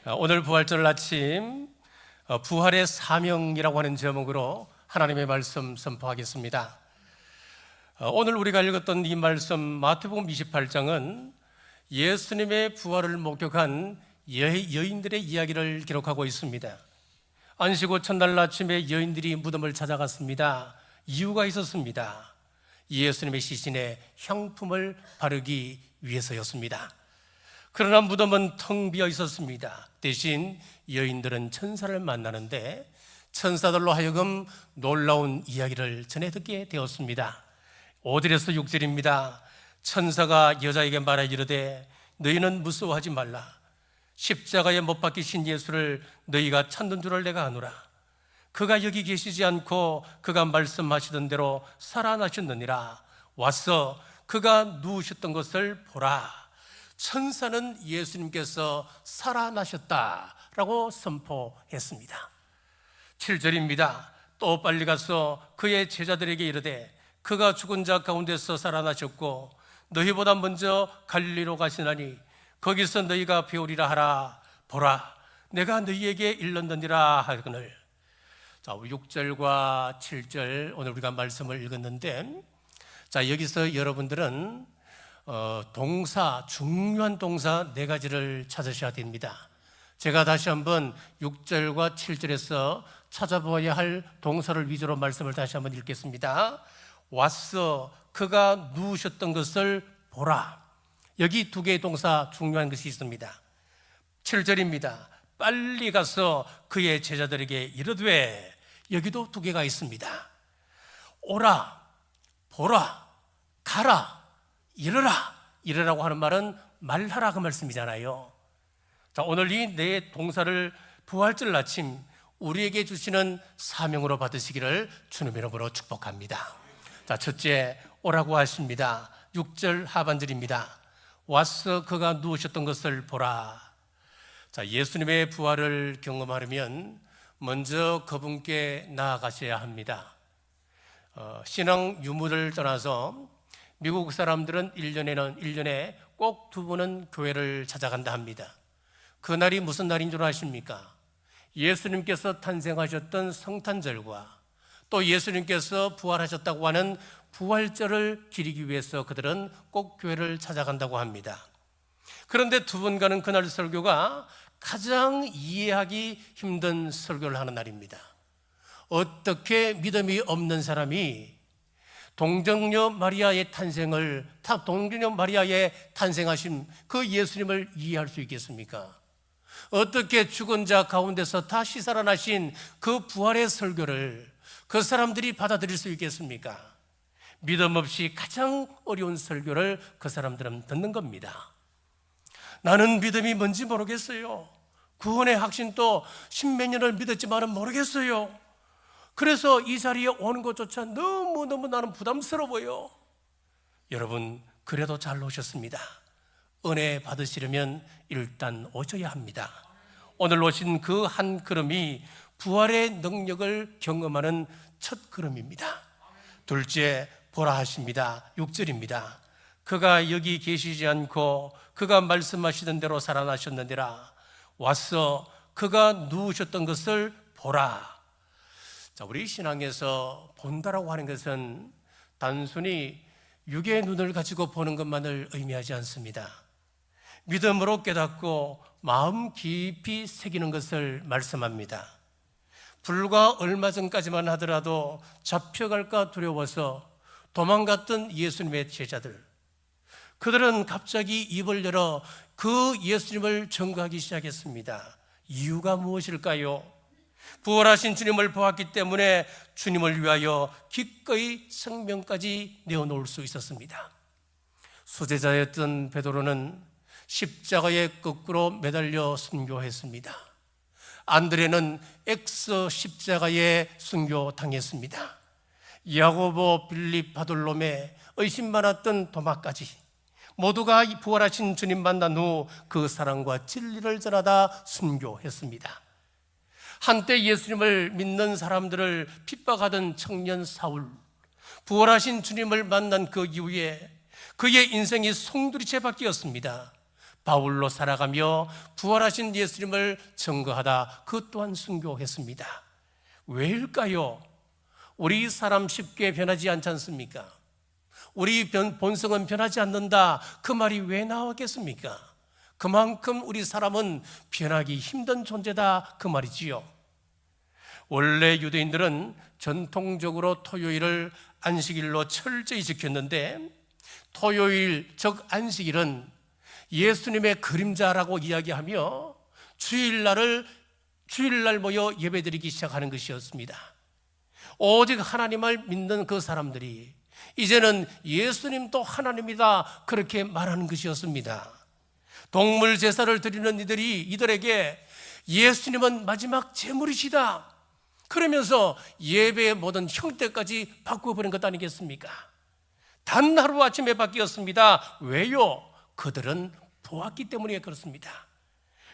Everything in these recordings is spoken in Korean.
오늘 부활절 아침 부활의 사명이라고 하는 제목으로 하나님의 말씀 선포하겠습니다. 오늘 우리가 읽었던 이 말씀 마태복음 28장은 예수님의 부활을 목격한 여인들의 이야기를 기록하고 있습니다. 안식 후 첫날 아침에 여인들이 무덤을 찾아갔습니다. 이유가 있었습니다. 예수님의 시신에 향품을 바르기 위해서였습니다. 그러나 무덤은 텅 비어 있었습니다. 대신 여인들은 천사를 만나는데 천사들로 하여금 놀라운 이야기를 전해 듣게 되었습니다. 5절에서 6절입니다. 천사가 여자에게 말하 이르되 너희는 무서워하지 말라. 십자가에 못 박히신 예수를 너희가 찾는 줄을 내가 아노라. 그가 여기 계시지 않고 그가 말씀하시던 대로 살아나셨느니라. 와서 그가 누우셨던 것을 보라. 천사는 예수님께서 살아나셨다라고 선포했습니다. 7절입니다. 또 빨리 가서 그의 제자들에게 이르되 그가 죽은 자 가운데서 살아나셨고 너희보다 먼저 갈릴리로 가시나니 거기서 너희가 배우리라 하라. 보라, 내가 너희에게 일렀느니라 하거늘. 자, 6절과 7절 오늘 우리가 말씀을 읽었는데, 자, 여기서 여러분들은 동사, 중요한 동사 4가지를 찾으셔야 됩니다. 제가 다시 한번 6절과 7절에서 찾아보아야 할 동사를 위주로 말씀을 다시 한번 읽겠습니다. 왔어, 그가 누우셨던 것을 보라. 여기 2개의 동사 중요한 것이 있습니다. 7절입니다. 빨리 가서 그의 제자들에게 이르되, 여기도 2개가 있습니다. 오라, 보라, 가라, 이르라고 하는 말은 말하라 그 말씀이잖아요. 자, 오늘 이 4 동사를 부활절 아침 우리에게 주시는 사명으로 받으시기를 주님의 이름으로 축복합니다. 자, 첫째, 오라고 하십니다. 6절 하반절입니다. 와서 그가 누우셨던 것을 보라. 자, 예수님의 부활을 경험하려면 먼저 그분께 나아가셔야 합니다. 신앙 유무를 떠나서 미국 사람들은 1년에 꼭 2번은 교회를 찾아간다 합니다. 그날이 무슨 날인 줄 아십니까? 예수님께서 탄생하셨던 성탄절과 또 예수님께서 부활하셨다고 하는 부활절을 기리기 위해서 그들은 꼭 교회를 찾아간다고 합니다. 그런데 2번가는 그날 설교가 가장 이해하기 힘든 설교를 하는 날입니다. 어떻게 믿음이 없는 사람이 동정녀 마리아의 탄생하신 그 예수님을 이해할 수 있겠습니까? 어떻게 죽은 자 가운데서 다시 살아나신 그 부활의 설교를 그 사람들이 받아들일 수 있겠습니까? 믿음 없이 가장 어려운 설교를 그 사람들은 듣는 겁니다. 나는 믿음이 뭔지 모르겠어요. 구원의 확신도 10몇 년을 믿었지만은 모르겠어요. 그래서 이 자리에 오는 것조차 너무너무 나는 부담스러워요. 여러분, 그래도 잘 오셨습니다. 은혜 받으시려면 일단 오셔야 합니다. 오늘 오신 그 한 걸음이 부활의 능력을 경험하는 첫 걸음입니다. 둘째, 보라 하십니다. 6절입니다. 그가 여기 계시지 않고 그가 말씀하시던 대로 살아나셨느니라. 와서 그가 누우셨던 것을 보라. 자, 우리 신앙에서 본다라고 하는 것은 단순히 육의 눈을 가지고 보는 것만을 의미하지 않습니다. 믿음으로 깨닫고 마음 깊이 새기는 것을 말씀합니다. 불과 얼마 전까지만 하더라도 잡혀갈까 두려워서 도망갔던 예수님의 제자들, 그들은 갑자기 입을 열어 그 예수님을 전가하기 시작했습니다. 이유가 무엇일까요? 부활하신 주님을 보았기 때문에 주님을 위하여 기꺼이 생명까지 내어놓을 수 있었습니다. 수제자였던 베드로는 십자가에 거꾸로 매달려 순교했습니다. 안드레는 X 십자가에 순교당했습니다. 야고보, 빌립, 바돌로메, 의심 많았던 도마까지 모두가 부활하신 주님 만난 후 그 사랑과 진리를 전하다 순교했습니다. 한때 예수님을 믿는 사람들을 핍박하던 청년 사울, 부활하신 주님을 만난 그 이후에 그의 인생이 송두리째 바뀌었습니다. 바울로 살아가며 부활하신 예수님을 증거하다 그 또한 순교했습니다. 왜일까요? 우리 사람 쉽게 변하지 않지 않습니까? 우리 본성은 변하지 않는다, 그 말이 왜 나왔겠습니까? 그만큼 우리 사람은 변하기 힘든 존재다, 그 말이지요. 원래 유대인들은 전통적으로 토요일을 안식일로 철저히 지켰는데, 토요일 즉 안식일은 예수님의 그림자라고 이야기하며 주일날 모여 예배드리기 시작하는 것이었습니다. 오직 하나님을 믿는 그 사람들이 이제는 예수님도 하나님이다, 그렇게 말하는 것이었습니다. 동물 제사를 드리는 이들에게 예수님은 마지막 제물이시다, 그러면서 예배의 모든 형태까지 바꿔버린 것 아니겠습니까? 단 하루아침에 바뀌었습니다. 왜요? 그들은 보았기 때문에 그렇습니다.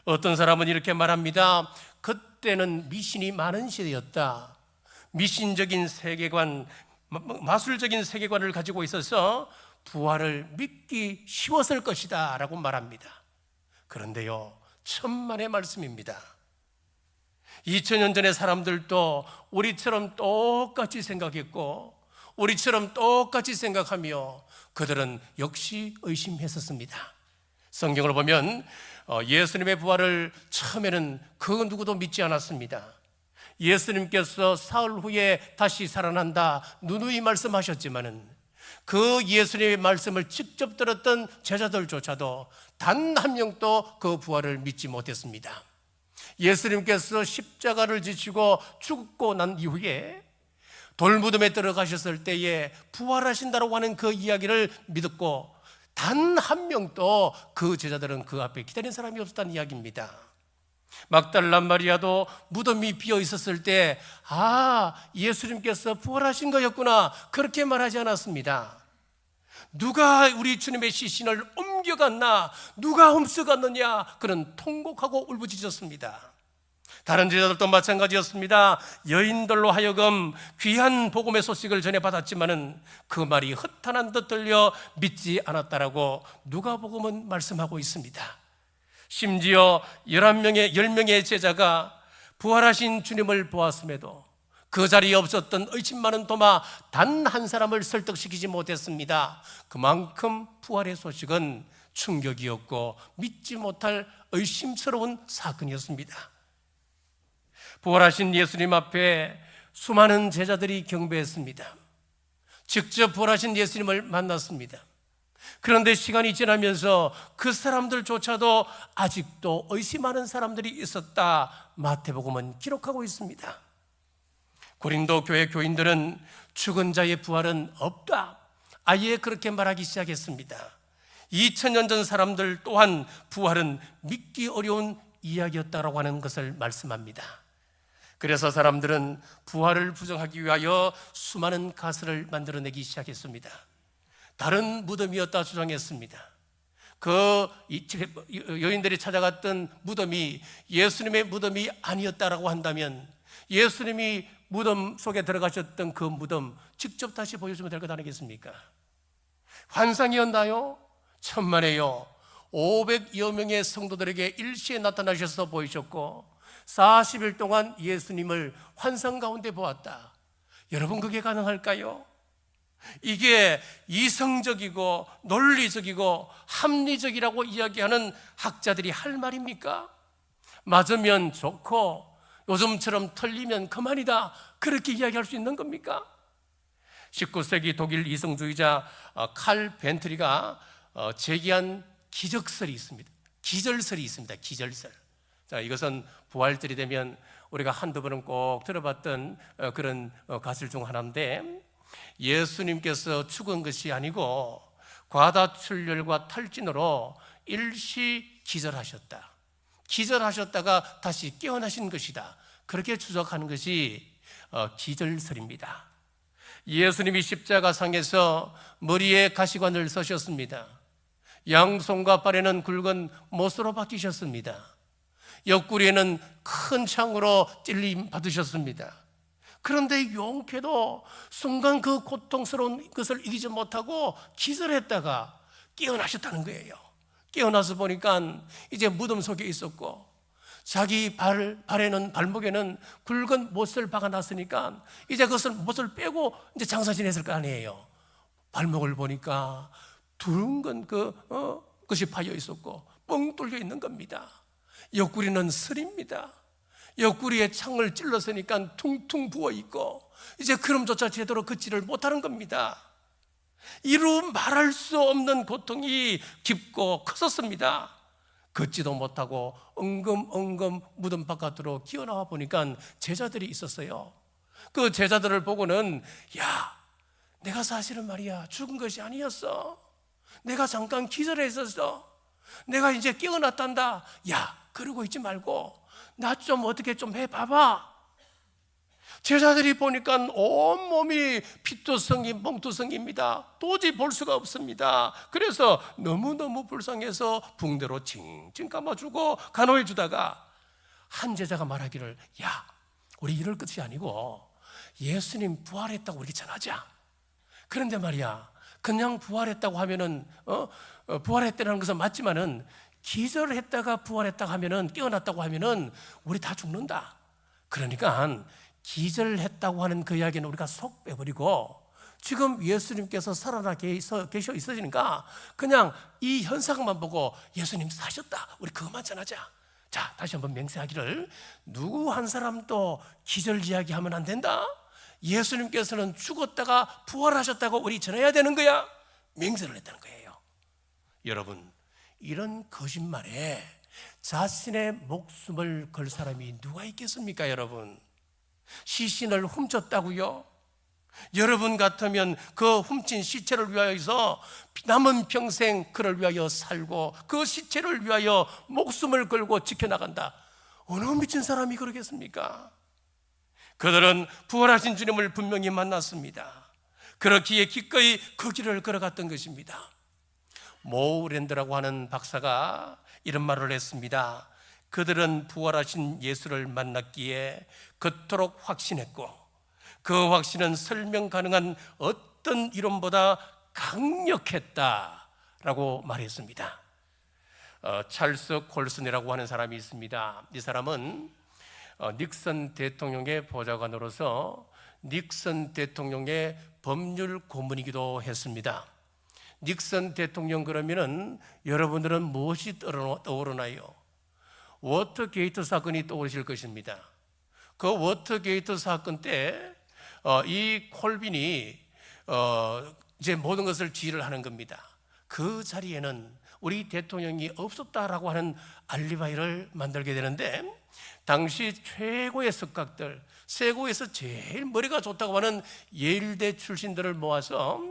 어떤 사람은 이렇게 말합니다. 그때는 미신이 많은 시대였다. 미신적인 세계관, 마술적인 세계관을 가지고 있어서 부활을 믿기 쉬웠을 것이다 라고 말합니다. 그런데요, 천만의 말씀입니다. 2000년 전의 사람들도 우리처럼 똑같이 생각했고 우리처럼 똑같이 생각하며 그들은 역시 의심했었습니다. 성경을 보면 예수님의 부활을 처음에는 그 누구도 믿지 않았습니다. 예수님께서 사흘 후에 다시 살아난다 누누이 말씀하셨지만은 그 예수님의 말씀을 직접 들었던 제자들조차도 단 한 명도 그 부활을 믿지 못했습니다. 예수님께서 십자가를 지시고 죽고 난 이후에 돌무덤에 들어가셨을 때에 부활하신다고 하는 그 이야기를 믿었고 단 한 명도 그 제자들은 그 앞에 기다린 사람이 없었다는 이야기입니다. 막달라 마리아도 무덤이 비어 있었을 때 예수님께서 부활하신 거였구나, 그렇게 말하지 않았습니다. 누가 우리 주님의 시신을 옮겨갔나, 누가 훔쳐갔느냐, 그런 통곡하고 울부짖었습니다. 다른 제자들도 마찬가지였습니다. 여인들로 하여금 귀한 복음의 소식을 전해받았지만은 그 말이 허탄한 듯 들려 믿지 않았다라고 누가복음은 말씀하고 있습니다. 심지어 10명의 제자가 부활하신 주님을 보았음에도 그 자리에 없었던 의심 많은 도마 단 한 사람을 설득시키지 못했습니다. 그만큼 부활의 소식은 충격이었고 믿지 못할 의심스러운 사건이었습니다. 부활하신 예수님 앞에 수많은 제자들이 경배했습니다. 직접 부활하신 예수님을 만났습니다. 그런데 시간이 지나면서 그 사람들조차도 아직도 의심하는 사람들이 있었다, 마태복음은 기록하고 있습니다. 고린도 교회 교인들은 죽은 자의 부활은 없다, 아예 그렇게 말하기 시작했습니다. 2000년 전 사람들 또한 부활은 믿기 어려운 이야기였다고 하는 것을 말씀합니다. 그래서 사람들은 부활을 부정하기 위하여 수많은 가설을 만들어내기 시작했습니다. 다른 무덤이었다 주장했습니다. 그 여인들이 찾아갔던 무덤이 예수님의 무덤이 아니었다라고 한다면 예수님이 무덤 속에 들어가셨던 그 무덤 직접 다시 보여주면 될 것 아니겠습니까? 환상이었나요? 천만에요. 500여 명의 성도들에게 일시에 나타나셔서 보이셨고 40일 동안 예수님을 환상 가운데 보았다. 여러분, 그게 가능할까요? 이게 이성적이고 논리적이고 합리적이라고 이야기하는 학자들이 할 말입니까? 맞으면 좋고 요즘처럼 틀리면 그만이다, 그렇게 이야기할 수 있는 겁니까? 19세기 독일 이성주의자 칼 벤트리가 제기한 기적설이 있습니다. 기절설이 있습니다. 기절설. 자, 이것은 부활절이 되면 우리가 한두 번은 꼭 들어봤던 그런 가설 중 하나인데, 예수님께서 죽은 것이 아니고 과다출혈과 탈진으로 일시 기절하셨다, 기절하셨다가 다시 깨어나신 것이다, 그렇게 추적하는 것이 기절설입니다. 예수님이 십자가상에서 머리에 가시관을 쓰셨습니다. 양손과 발에는 굵은 못으로 박히셨습니다. 옆구리에는 큰 창으로 찔림 받으셨습니다. 그런데 용케도 순간 그 고통스러운 것을 이기지 못하고 기절했다가 깨어나셨다는 거예요. 깨어나서 보니까 이제 무덤 속에 있었고, 자기 발목에는 굵은 못을 박아놨으니까 이제 그것을 못을 빼고 이제 장사 지냈을 거 아니에요. 발목을 보니까 둥근 것이 파여 있었고 뻥 뚫려 있는 겁니다. 옆구리는 슬입니다. 옆구리에 창을 찔렀으니까 퉁퉁 부어 있고 이제 걸음조차 제대로 걷지를 못하는 겁니다. 이루 말할 수 없는 고통이 깊고 컸었습니다. 걷지도 못하고 엉금엉금 무덤 바깥으로 기어나와 보니까 제자들이 있었어요. 그 제자들을 보고는, 야, 내가 사실은 말이야 죽은 것이 아니었어. 내가 잠깐 기절했었어. 내가 이제 깨어났단다. 야, 그러고 있지 말고 나 좀 어떻게 좀 해봐봐. 제자들이 보니까 온몸이 피투성이 멍투성입니다. 도저히 볼 수가 없습니다. 그래서 너무너무 불쌍해서 붕대로 칭칭 감아주고 간호해주다가 한 제자가 말하기를, 야, 우리 이럴 것이 아니고 예수님 부활했다고 우리 전하자. 그런데 말이야, 그냥 부활했다고 하면은 부활했다는 것은 맞지만은 기절했다가 부활했다고 하면은, 깨어났다고 하면은 우리 다 죽는다. 그러니까 기절했다고 하는 그 이야기는 우리가 속 빼버리고 지금 예수님께서 살아나 계셔 있으니까 그냥 이 현상만 보고 예수님 사셨다, 우리 그것만 전하자. 자, 다시 한번 맹세하기를, 누구 한 사람도 기절 이야기하면 안 된다. 예수님께서는 죽었다가 부활하셨다고 우리 전해야 되는 거야. 맹세를 했다는 거예요. 여러분, 이런 거짓말에 자신의 목숨을 걸 사람이 누가 있겠습니까? 여러분, 시신을 훔쳤다고요? 여러분 같으면 그 훔친 시체를 위하여서 남은 평생 그를 위하여 살고 그 시체를 위하여 목숨을 걸고 지켜나간다. 어느 미친 사람이 그러겠습니까? 그들은 부활하신 주님을 분명히 만났습니다. 그렇기에 기꺼이 그 길을 걸어갔던 것입니다. 모우랜드라고 하는 박사가 이런 말을 했습니다. 그들은 부활하신 예수를 만났기에 그토록 확신했고 그 확신은 설명 가능한 어떤 이론보다 강력했다라고 말했습니다. 찰스 콜슨이라고 하는 사람이 있습니다. 이 사람은 닉슨 대통령의 보좌관으로서 닉슨 대통령의 법률 고문이기도 했습니다. 닉슨 대통령 그러면은 여러분들은 무엇이 떠오르나요? 워터게이트 사건이 떠오르실 것입니다. 그 워터게이트 사건 때 이 콜빈이 이제 모든 것을 지휘를 하는 겁니다. 그 자리에는 우리 대통령이 없었다라고 하는 알리바이를 만들게 되는데, 당시 최고의 석각들, 세고에서 제일 머리가 좋다고 하는 예일대 출신들을 모아서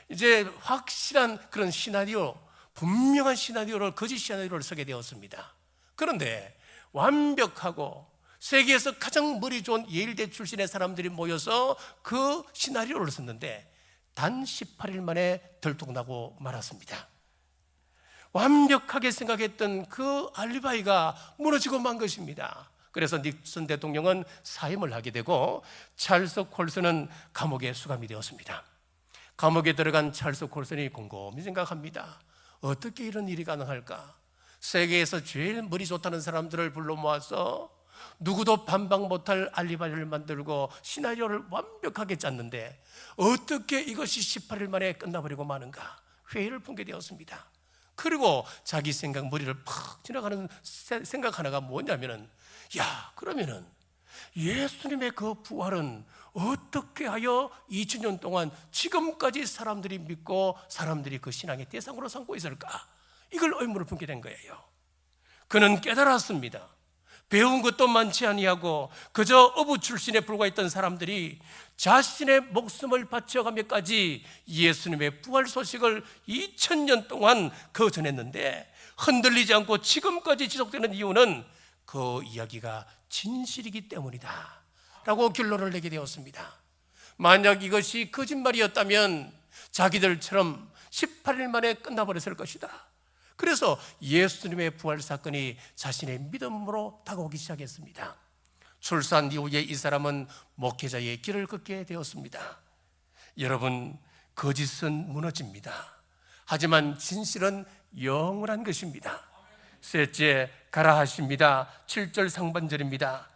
이제 확실한 그런 시나리오, 분명한 시나리오를, 거짓 시나리오를 쓰게 되었습니다. 그런데 완벽하고 세계에서 가장 머리 좋은 예일대 출신의 사람들이 모여서 그 시나리오를 썼는데 단 18일 만에 들통나고 말았습니다. 완벽하게 생각했던 그 알리바이가 무너지고 만 것입니다. 그래서 닉슨 대통령은 사임을 하게 되고 찰스 콜슨은 감옥에 수감이 되었습니다. 감옥에 들어간 찰스 콜슨이 곰곰이 생각합니다. 어떻게 이런 일이 가능할까? 세계에서 제일 머리 좋다는 사람들을 불러 모아서 누구도 반박 못할 알리바이를 만들고 시나리오를 완벽하게 짰는데 어떻게 이것이 18일 만에 끝나버리고 마는가? 회의를 품게 되었습니다. 그리고 자기 생각, 머리를 팍 지나가는 생각 하나가 뭐냐면은, 야, 그러면은 예수님의 그 부활은 어떻게 하여 2000년 동안 지금까지 사람들이 믿고 사람들이 그 신앙의 대상으로 삼고 있을까? 이걸 의문을 품게 된 거예요. 그는 깨달았습니다. 배운 것도 많지 아니하고 그저 어부 출신에 불과했던 사람들이 자신의 목숨을 바쳐가며까지 예수님의 부활 소식을 2000년 동안 전했는데 흔들리지 않고 지금까지 지속되는 이유는 그 이야기가 진실이기 때문이다 라고 결론을 내게 되었습니다. 만약 이것이 거짓말이었다면 자기들처럼 18일 만에 끝나버렸을 것이다. 그래서 예수님의 부활 사건이 자신의 믿음으로 다가오기 시작했습니다. 출산 이후에 이 사람은 목회자의 길을 걷게 되었습니다. 여러분, 거짓은 무너집니다. 하지만 진실은 영원한 것입니다. 셋째, 가라 하십니다. 7절 상반절입니다.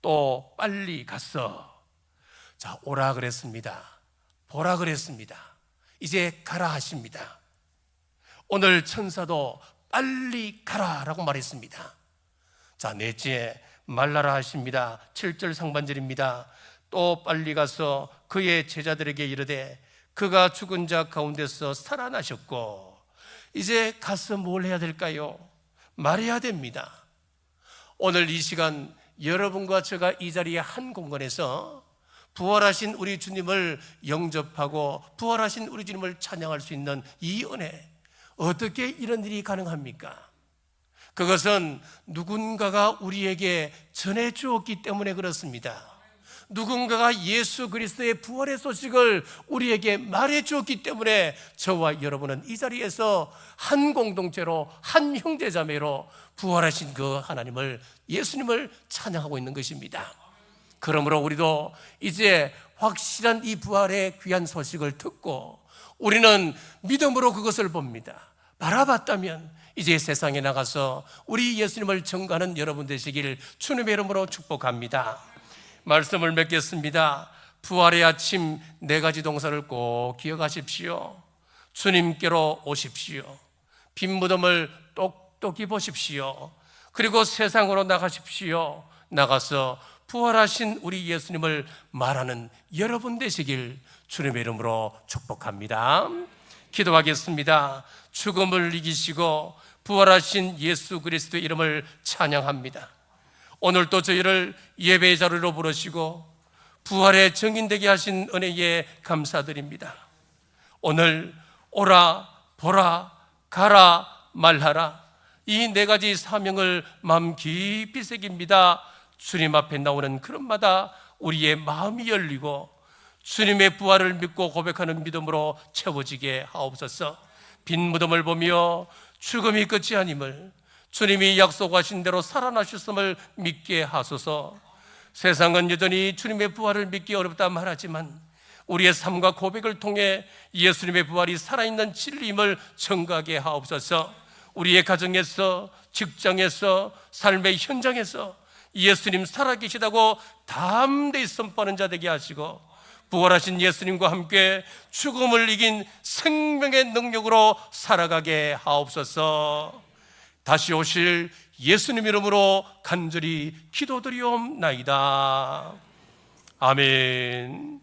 또 빨리 갔어. 자, 오라 그랬습니다. 보라 그랬습니다. 이제 가라 하십니다. 오늘 천사도 빨리 가라라고 말했습니다. 자, 넷째, 말라라 하십니다. 7절 상반절입니다. 또 빨리 가서 그의 제자들에게 이르되 그가 죽은 자 가운데서 살아나셨고, 이제 가서 뭘 해야 될까요? 말해야 됩니다. 오늘 이 시간 여러분과 제가 이 자리에 한 공간에서 부활하신 우리 주님을 영접하고 부활하신 우리 주님을 찬양할 수 있는 이 은혜, 어떻게 이런 일이 가능합니까? 그것은 누군가가 우리에게 전해 주었기 때문에 그렇습니다. 누군가가 예수 그리스도의 부활의 소식을 우리에게 말해 주었기 때문에 저와 여러분은 이 자리에서 한 공동체로, 한 형제자매로 부활하신 그 하나님을, 예수님을 찬양하고 있는 것입니다. 그러므로 우리도 이제 확실한 이 부활의 귀한 소식을 듣고 우리는 믿음으로 그것을 봅니다. 바라봤다면 이제 세상에 나가서 우리 예수님을 전가하는 여러분 되시길 주님의 이름으로 축복합니다. 말씀을 맺겠습니다. 부활의 아침 4가지 동사를 꼭 기억하십시오. 주님께로 오십시오. 빈 무덤을 똑똑히 보십시오. 그리고 세상으로 나가십시오. 나가서 부활하신 우리 예수님을 말하는 여러분 되시길 주님의 이름으로 축복합니다. 기도하겠습니다. 죽음을 이기시고 부활하신 예수 그리스도의 이름을 찬양합니다. 오늘도 저희를 예배의 자리로 부르시고 부활의 증인되게 하신 은혜에 감사드립니다. 오늘 오라, 보라, 가라, 말하라, 이 4가지 사명을 마음 깊이 새깁니다. 주님 앞에 나오는 그런마다 우리의 마음이 열리고 주님의 부활을 믿고 고백하는 믿음으로 채워지게 하옵소서. 빈 무덤을 보며 죽음이 끝이 아님을, 주님이 약속하신 대로 살아나셨음을 믿게 하소서. 세상은 여전히 주님의 부활을 믿기 어렵다 말하지만 우리의 삶과 고백을 통해 예수님의 부활이 살아있는 진리임을 증거하게 하옵소서. 우리의 가정에서, 직장에서, 삶의 현장에서 예수님 살아계시다고 담대히 선포하는 자 되게 하시고 부활하신 예수님과 함께 죽음을 이긴 생명의 능력으로 살아가게 하옵소서. 다시 오실 예수님 이름으로 간절히 기도드리옵나이다. 아멘.